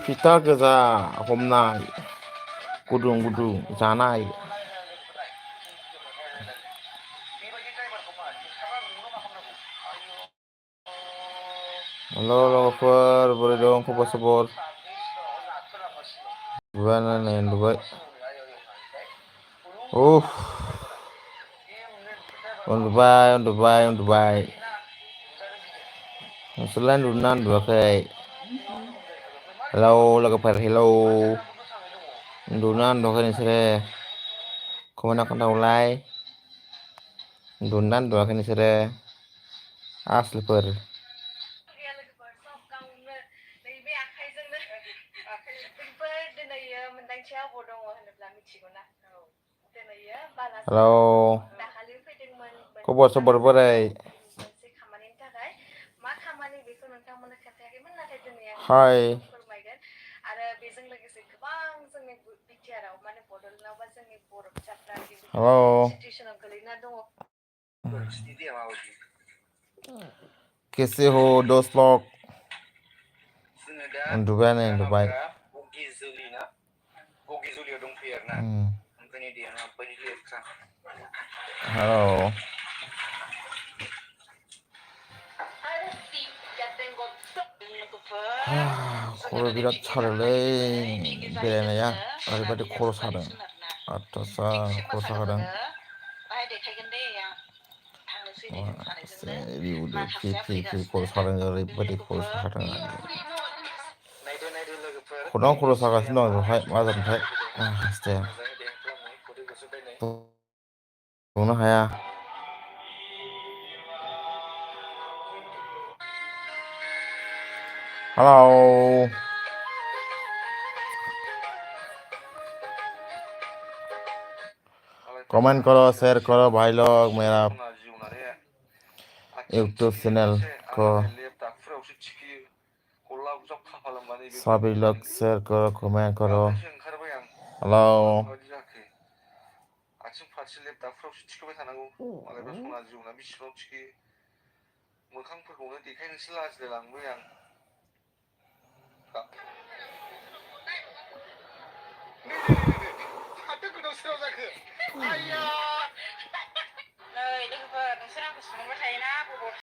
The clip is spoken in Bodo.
फिथा गोजा हमनाय गुदुं गुदुं जानाय हेल' लोगोफोर बोरै दं खबर सबर उन्दुबाय उन्दुबाय नोंसोरलाय उन्दुदोंना उन्दुआखै हेलौ लोगोफोर हेलौ उन्दुदोंना उन्दुआखै नोंसोरो खमायना खोन्थाहरलाय उन्दुदोंना उन्दुआखै नोंसोरो आसोलफोर हेलौ खबर सबर बोरै हाय हेलौ कैसे हो दोस्त लोग उन्दुबायानो उन्दुबाय हेलौ खर' बिराद सादोंलै बेरायनाया ओरैबायदि खर' सादों आदसा खर' सादों फि खर' सादों ओरैबायदि खर' सादों खर' सागासिनो दं बेवहाय मा जादोंथाय हास्थाया बुंनो हाया हेलौ कमेंट करो शेयर करो भाई लोग मेरा यूट्यूब चैनल को सभी लोग शेयर करो कमेंट करो हेलौ आथिं फारसे लेपटपफ्रावसो थिखोबाय थानांगौ मालायफ्रा सना जिउना बिसिबां थिखोयो मोखांफोरखौनो देखायनोसो लाजिलाय लांबाय आं माथो गोदाव सोराव जाखो आइया नै लोगोफोर नोंसोर आंखौ सोंबाय थायोना